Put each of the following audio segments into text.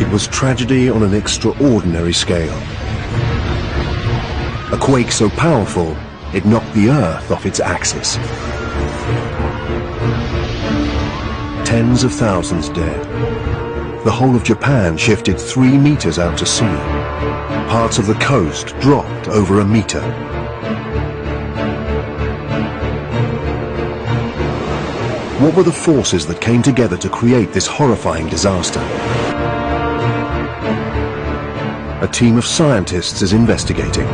It was tragedy on an extraordinary scale. A quake so powerful, it knocked the Earth off its axis. Tens of thousands dead. The whole of Japan shifted 3 meters out to sea. Parts of the coast dropped over a meter. What were the forces that came together to create this horrifying disaster? A team of scientists is investigating.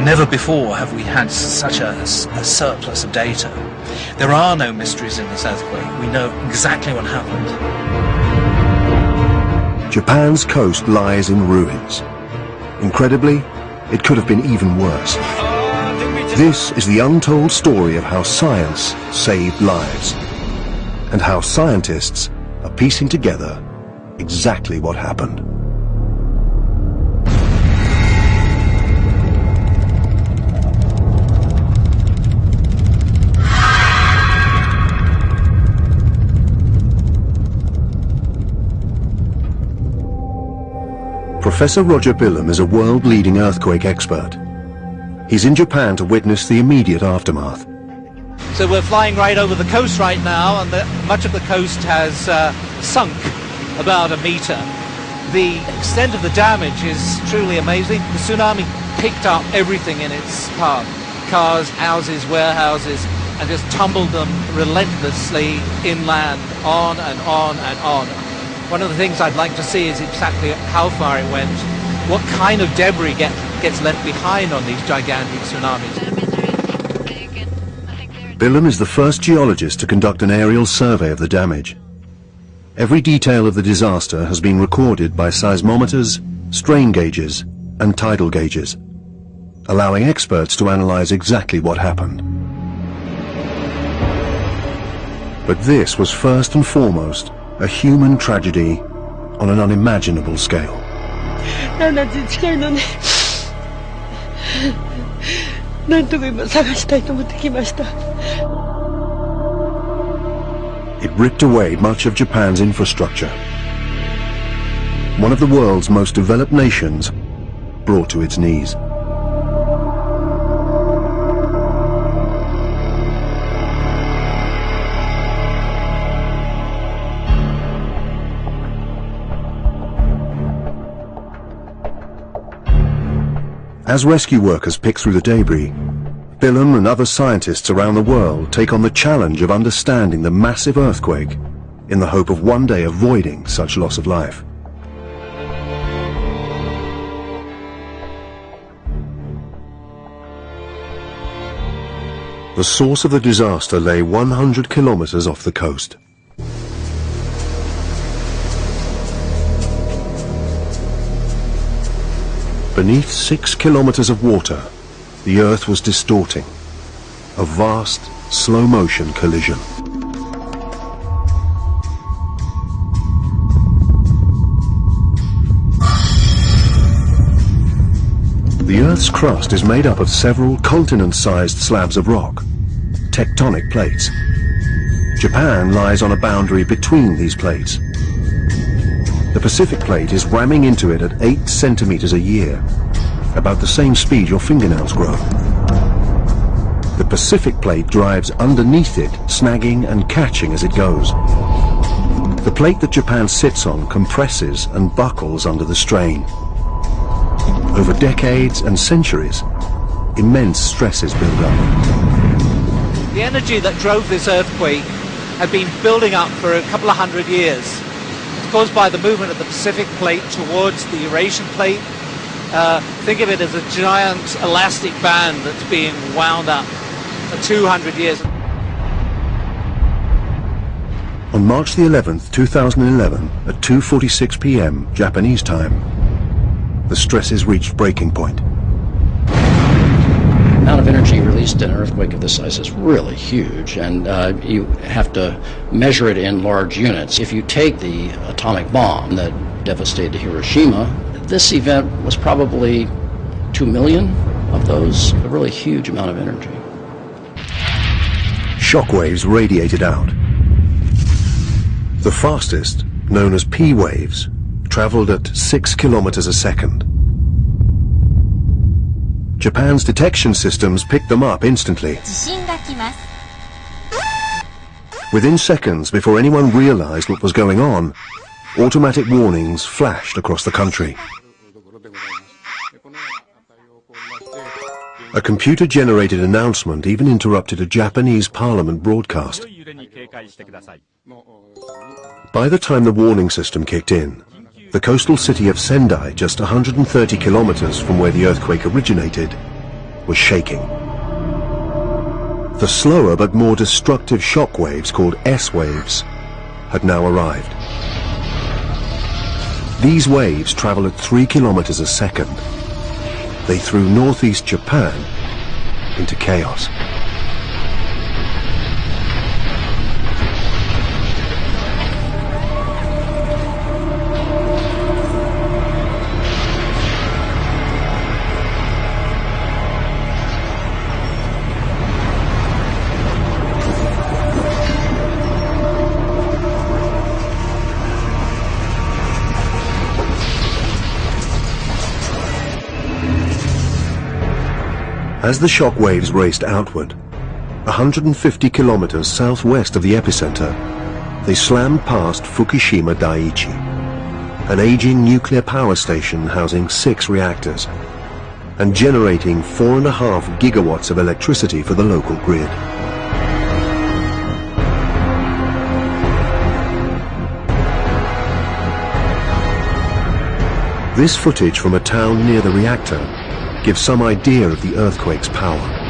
Never before have we had such a surplus of data. There are no mysteries in this earthquake. We know exactly what happened. Japan's coast lies in ruins. Incredibly, it could have been even worse. This is the untold story of how science saved lives, and how scientists are piecing together exactly what happened. Professor Roger Billum is a world-leading earthquake expert. He's in Japan to witness the immediate aftermath. So we're flying right over the coast right now, and much of the coast has sunk about a meter. The extent of the damage is truly amazing. The tsunami picked up everything in its path. Cars, houses, warehouses, and just tumbled them relentlessly inland, on and on and on. One of the things I'd like to see is exactly how far it went, what kind of debris gets left behind on these gigantic tsunamis. Billum is the first geologist to conduct an aerial survey of the damage. Every detail of the disaster has been recorded by seismometers, strain gauges, and tidal gauges, allowing experts to analyze exactly what happened. But this was first and foremost a human tragedy on an unimaginable scale. It ripped away much of Japan's infrastructure. One of the world's most developed nations brought to its knees. As rescue workers pick through the debris, Billum and other scientists around the world take on the challenge of understanding the massive earthquake in the hope of one day avoiding such loss of life. The source of the disaster lay 100 kilometers off the coast. Beneath 6 kilometers of water, the Earth was distorting. A vast, slow-motion collision. The Earth's crust is made up of several continent-sized slabs of rock, tectonic plates. Japan lies on a boundary between these plates. The Pacific plate is ramming into it at 8 centimeters a year, about the same speed your fingernails grow. The Pacific plate drives underneath it, snagging and catching as it goes. The plate that Japan sits on compresses and buckles under the strain. Over decades and centuries, immense stresses build up. The energy that drove this earthquake had been building up for a couple of 100 years. Caused by the movement of the Pacific plate towards the Eurasian plate. Think of it as a giant elastic band that's being wound up for 200 years. On March the 11th, 2011, at 2:46 p.m. Japanese time, the stresses reached breaking point. The amount of energy released in an earthquake of this size is really huge, and you have to measure it in large units. If you take the atomic bomb that devastated Hiroshima, this event was probably 2 million of those, a really huge amount of energy. Shockwaves radiated out. The fastest known as P waves, traveled at 6 kilometers a second. Japan's detection systems picked them up instantly. 地震が来ます。 Within seconds, before anyone realized what was going on, automatic warnings flashed across the country. A computer-generated announcement even interrupted a Japanese parliament broadcast. By the time the warning system kicked in, the coastal city of Sendai, just 130 kilometers from where the earthquake originated, was shaking. The slower but more destructive shock waves, called S waves, had now arrived. These waves travel at 3 kilometers a second. They threw northeast Japan into chaos. As the shock waves raced outward, 150 kilometers southwest of the epicenter, they slammed past Fukushima Daiichi, an aging nuclear power station housing 6 reactors and generating 4.5 gigawatts of electricity for the local grid. This footage from a town near the reactor gives some idea of the earthquake's power.